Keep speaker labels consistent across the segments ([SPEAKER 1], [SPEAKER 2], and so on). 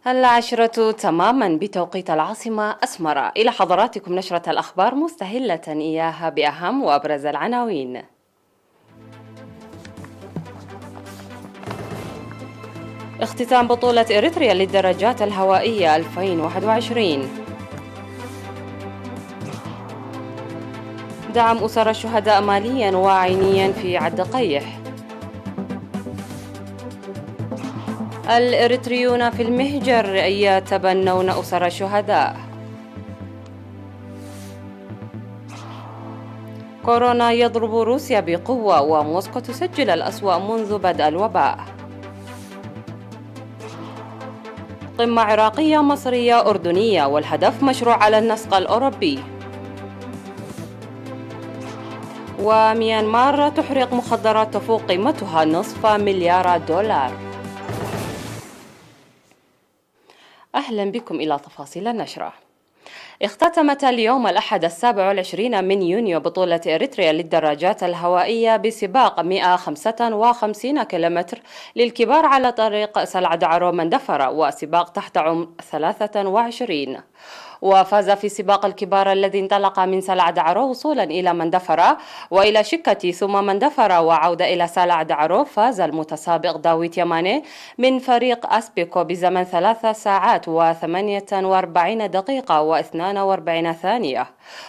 [SPEAKER 1] العشرة تماما بتوقيت العاصمة أسمر. إلى حضراتكم نشرة الأخبار مستهلة إياها بأهم وأبرز العناوين. اختتام بطولة إريتريا للدراجات الهوائية 2021. دعم أسر الشهداء ماليا وعينيا في عد قيح. الإريتريون في المهجر يتبنون أسر الشهداء. كورونا يضرب روسيا بقوة وموسكو تسجل الأسوأ منذ بدء الوباء. قمة عراقية مصرية أردنية والهدف مشروع على النسق الأوروبي. وميانمار تحرق مخدرات تفوق قيمتها نصف مليار دولار. أهلا بكم إلى تفاصيل النشرة. اختتمت اليوم الأحد 27 من يونيو بطولة إريتريا للدراجات الهوائية بسباق 155 كيلومتر للكبار على طريق سلع دعرو مندفرة وسباق تحت عمر 23. وفاز في سباق الكبار الذي انطلق من سلع دعرو وصولا إلى مندفرة وإلى شكتي ثم مندفرة وعودة إلى سلع دعرو. فاز المتسابق داويت يماني من فريق أسبيكو بزمن 3 ساعات و48 دقيقة و42 ثانية.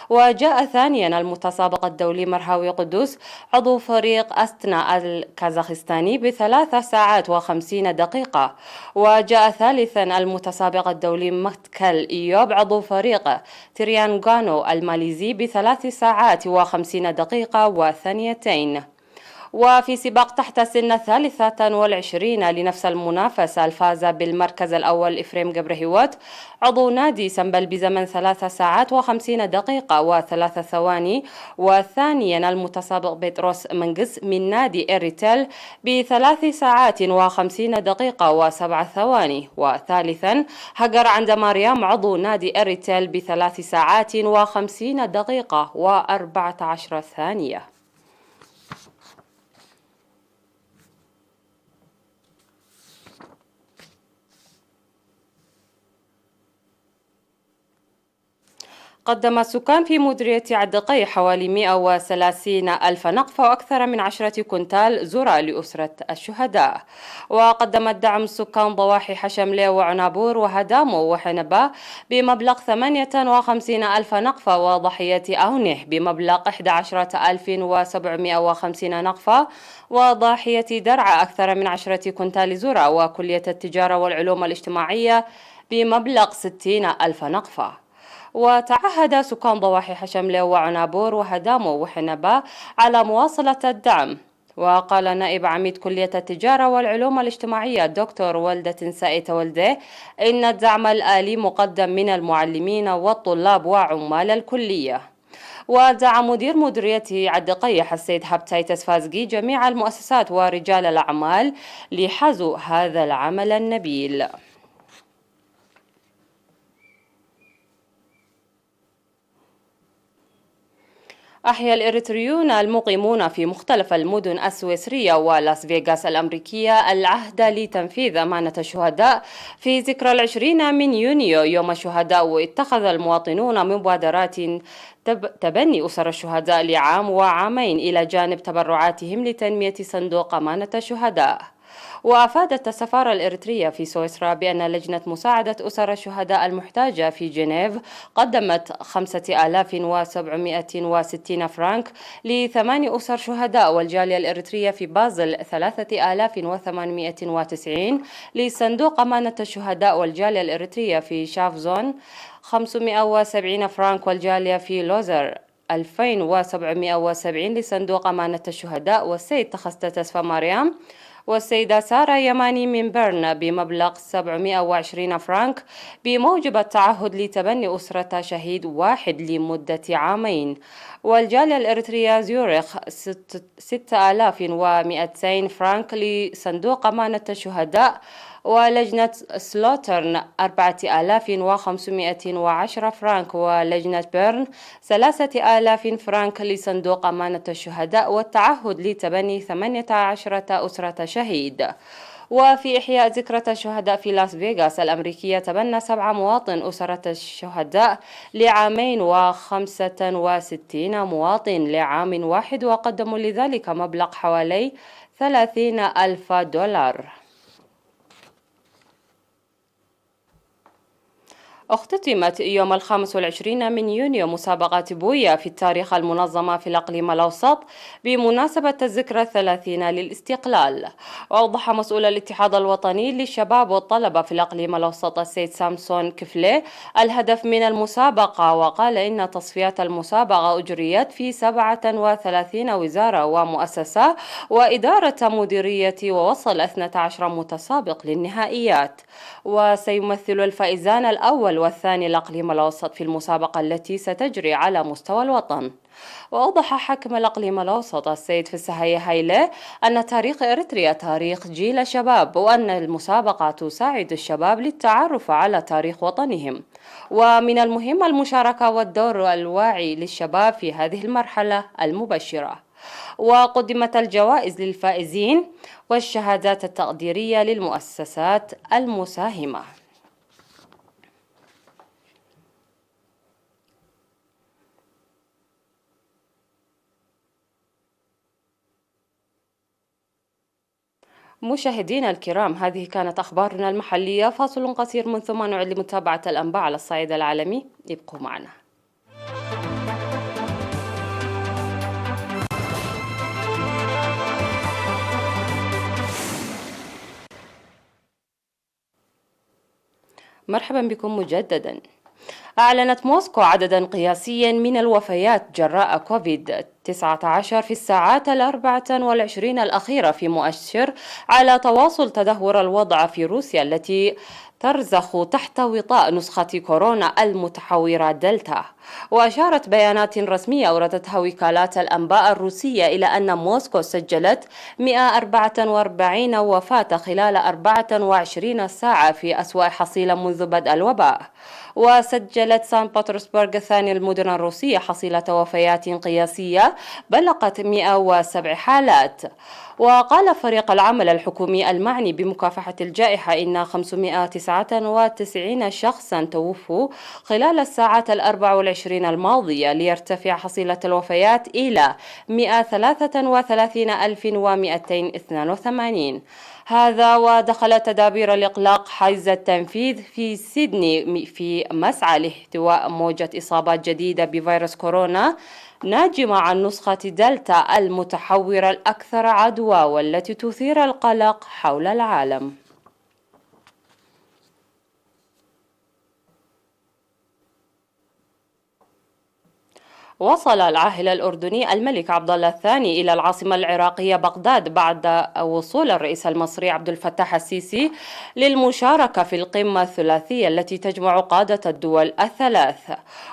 [SPEAKER 1] وجاء ثانيا المتسابق الدولي مرهاوي قدوس عضو فريق أستنا الكازاخستاني ب3 ساعات و50 دقيقة. وجاء ثالثا المتسابق الدولي متكل إيوب عضو فريق تريانغانو الماليزي ب3 ساعات و50 دقيقة وثانيتين. وفي سباق تحت سن 23 لنفس المنافسة فاز بالمركز الأول إفريم جبرهيوت عضو نادي سنبل بزمن 3 ساعات و50 دقيقة و3 ثواني. وثانيا المتسابق بيتروس منجس من نادي إريتيل ب3 ساعات و50 دقيقة و7 ثواني. وثالثا هجر عند مريم عضو نادي إريتيل ب3 ساعات و50 دقيقة و14 ثانية. قدم السكان في مديرية عد قيح حوالي 130 ألف نقفة وأكثر من 10 كنتال ذرة لأسرة الشهداء. وقدم الدعم سكان ضواحي حشملة وعنابور وهدامو وحنبة بمبلغ 58 ألف نقفة وضحية أونه بمبلغ 11,750 نقفة وضاحية درعا أكثر من 10 كنتال ذرة وكلية التجارة والعلوم الاجتماعية بمبلغ 60 ألف نقفة. وتعهد سكان ضواحي حشملة وعنابور وهدامو وحنبة على مواصلة الدعم. وقال نائب عميد كلية التجارة والعلوم الاجتماعية الدكتور ولدة سائت ولده إن الدعم الآلي مقدم من المعلمين والطلاب وعمال الكلية. ودعا مدير مديرية عد قيح السيد هبتايتس فازقي جميع المؤسسات ورجال الأعمال لحزو هذا العمل النبيل. أحيا الإريتريون المقيمون في مختلف المدن السويسرية ولاس فيغاس الأمريكية العهد لتنفيذ أمانة الشهداء في ذكرى 20 من يونيو يوم الشهداء. واتخذ المواطنون مبادرات تبني أسر الشهداء لعام وعامين إلى جانب تبرعاتهم لتنمية صندوق أمانة الشهداء. وأفادت السفارة الإريترية في سويسرا بأن لجنة مساعدة أسر الشهداء المحتاجة في جنيف قدمت 5760 فرنك ل8 أسر شهداء، والجالية الإريترية في بازل 3890 لصندوق أمانة الشهداء، والجالية الإريترية في شافزون 570 فرنك، والجالية في لوزر 2770 لصندوق أمانة الشهداء. والسيد تخستتس مريم والسيدة سارة يماني من بيرن بمبلغ 720 فرنك بموجب التعهد لتبني أسرة شهيد واحد لمدة عامين. والجالية الإريترية زيورخ 6200 فرنك لصندوق أمانة الشهداء. ولجنة سلوترن 4510 فرانك، ولجنة بيرن 3000 فرانك لصندوق أمانة الشهداء والتعهد لتبني 18 أسرة شهيد. وفي إحياء ذكرى الشهداء في لاس فيغاس الأمريكية، تبنى 7 مواطن أسرة الشهداء لعامين و65 مواطن لعام واحد، وقدموا لذلك مبلغ حوالي 30,000 دولار. اختتمت يوم 25 من يونيو مسابقة بويا في التاريخ المنظمة في الإقليم الأوسط بمناسبة الذكرى 30 للاستقلال. وأوضح مسؤول الاتحاد الوطني للشباب والطلبة في الإقليم الأوسط السيد سامسون كفلي الهدف من المسابقة، وقال إن تصفيات المسابقة أجريت في 37 وزارة ومؤسسة وإدارة مديرية، ووصل 12 متسابق للنهائيات. وسيمثل الفائزان الأول والثاني الإقليم الأوسط في المسابقة التي ستجري على مستوى الوطن. وأوضح حاكم الإقليم الأوسط السيد فسحية هايلة أن تاريخ إريتريا تاريخ جيل الشباب، وأن المسابقة تساعد الشباب للتعرف على تاريخ وطنهم، ومن المهم المشاركة والدور الواعي للشباب في هذه المرحلة المبشرة. وقدمت الجوائز للفائزين والشهادات التقديرية للمؤسسات المساهمة. مشاهدينا الكرام، هذه كانت أخبارنا المحلية. فاصل قصير من ثم نعود لمتابعة الأنباء على الصعيد العالمي. ابقوا معنا. مرحبا بكم مجددا. أعلنت موسكو عددا قياسيا من الوفيات جراء كوفيد-19 في الساعات 24 الأخيرة، في مؤشر على تواصل تدهور الوضع في روسيا التي ترزخ تحت وطاء نسخة كورونا المتحورة دلتا. وأشارت بيانات رسمية أوردتها وكالات الأنباء الروسية إلى أن موسكو سجلت 144 وفاة خلال 24 ساعة في أسوأ حصيلة منذ بدء الوباء. وسجلت سان بطرسبرغ ثاني المدن الروسية حصيلة وفيات قياسية بلغت 107 حالات. وقال فريق العمل الحكومي المعني بمكافحة الجائحة إن 599 شخصا توفوا خلال الساعات 24 الماضية، ليرتفع حصيلة الوفيات إلى 133,282. هذا ودخل تدابير الإغلاق حيز التنفيذ في سيدني في مسعى لاحتواء موجة إصابات جديدة بفيروس كورونا ناجمة عن نسخة دلتا المتحورة الأكثر عدوى والتي تثير القلق حول العالم. وصل العاهل الأردني الملك عبد الله الثاني إلى العاصمة العراقية بغداد بعد وصول الرئيس المصري عبد الفتاح السيسي للمشاركة في القمة الثلاثية التي تجمع قادة الدول الثلاث.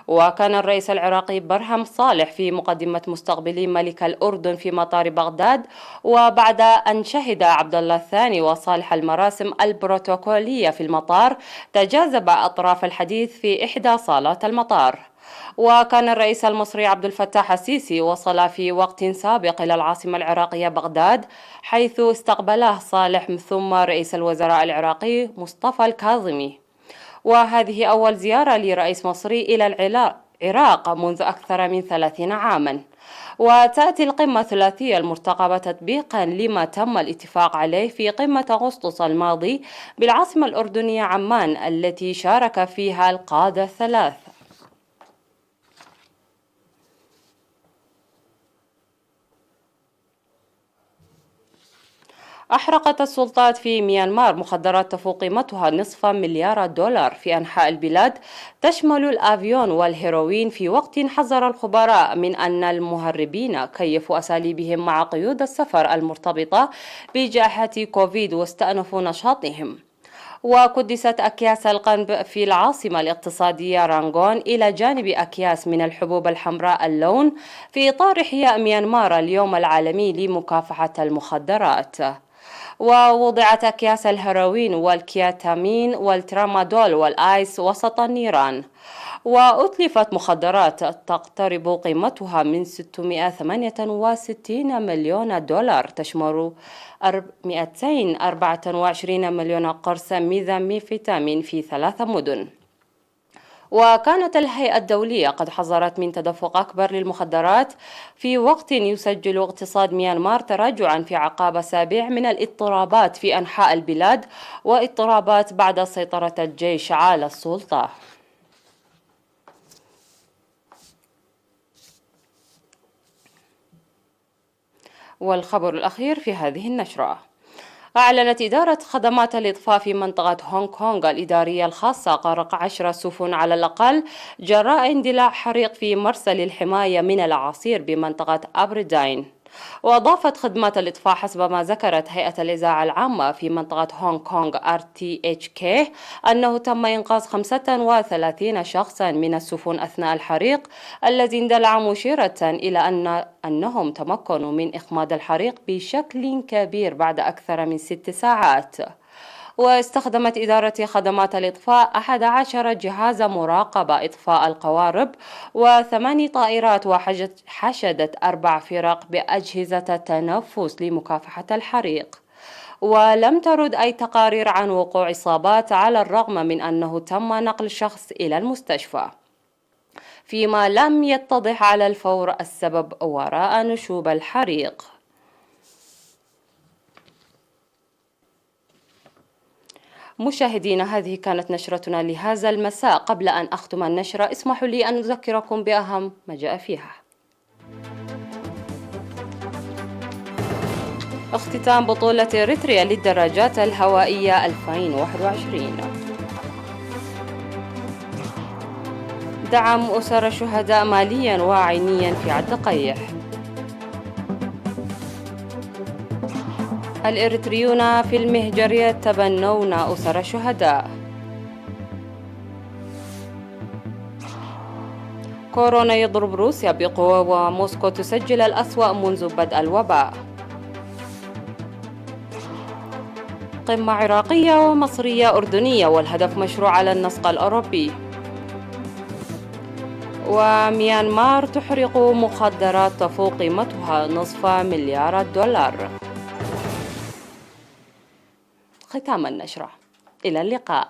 [SPEAKER 1] وكان الرئيس العراقي برهم صالح في مقدمة مستقبلي ملك الأردن في مطار بغداد. وبعد أن شهد عبد الله الثاني وصالح المراسم البروتوكولية في المطار، تجاذب أطراف الحديث في إحدى صالات المطار. وكان الرئيس المصري عبد الفتاح السيسي وصل في وقت سابق إلى العاصمة العراقية بغداد، حيث استقبله صالح ثم رئيس الوزراء العراقي مصطفى الكاظمي. وهذه أول زيارة لرئيس مصري إلى العراق منذ أكثر من 30 عاما. وتأتي القمة الثلاثية المرتقبة تطبيقا لما تم الاتفاق عليه في قمة أغسطس الماضي بالعاصمة الأردنية عمان، التي شارك فيها القادة الثلاث. أحرقت السلطات في ميانمار مخدرات تفوق قيمتها نصف مليار دولار في أنحاء البلاد، تشمل الأفيون والهيروين، في وقت حذر الخبراء من أن المهربين كيفوا أساليبهم مع قيود السفر المرتبطة بجائحة كوفيد واستأنفوا نشاطهم. وكدست أكياس القنب في العاصمة الاقتصادية رانغون إلى جانب أكياس من الحبوب الحمراء اللون في إطار إحياء ميانمار اليوم العالمي لمكافحة المخدرات. ووضعت أكياس الهيروين والكيتامين والترامادول والآيس وسط النيران. وأتلفت مخدرات تقترب قيمتها من 668 مليون دولار، تشمل 224 مليون قرص ميثامفيتامين في 3 مدن. وكانت الهيئة الدولية قد حذرت من تدفق أكبر للمخدرات في وقت يسجل اقتصاد ميانمار تراجعا في عقاب أسابيع من الاضطرابات في أنحاء البلاد واضطرابات بعد سيطرة الجيش على السلطة. والخبر الأخير في هذه النشرة: أعلنت إدارة خدمات الإطفاء في منطقة هونغ كونغ الإدارية الخاصة غرق 10 سفن على الأقل جراء اندلاع حريق في مرسل الحماية من الأعاصير بمنطقة أبرداين. وأضافت خدمات الإطفاء حسب ما ذكرت هيئة الإذاعة العامة في منطقة هونغ كونغ RTHK أنه تم إنقاذ 35 شخصا من السفن أثناء الحريق الذي اندلع، مشيرة إلى أنهم تمكنوا من إخماد الحريق بشكل كبير بعد أكثر من 6 ساعات. واستخدمت إدارة خدمات الإطفاء 11 جهاز مراقبة إطفاء القوارب و8 طائرات، وحشدت 4 فرق بأجهزة التنفس لمكافحة الحريق. ولم ترد أي تقارير عن وقوع إصابات على الرغم من أنه تم نقل شخص إلى المستشفى، فيما لم يتضح على الفور السبب وراء نشوب الحريق. مشاهدينا، هذه كانت نشرتنا لهذا المساء. قبل أن أختم النشرة اسمحوا لي أن أذكركم بأهم ما جاء فيها. اختتام بطولة إريتريا للدراجات الهوائية 2021. دعم أسر الشهداء ماليا وعينيا في عالدقيح. الإريتريون في المهجر يتبنون أسر الشهداء. كورونا يضرب روسيا بقوة وموسكو تسجل الأسوأ منذ بدء الوباء. قمة عراقية ومصرية أردنية والهدف مشروع على النسق الأوروبي. وميانمار تحرق مخدرات تفوق قيمتها نصف مليار دولار. ختام النشرة، إلى اللقاء.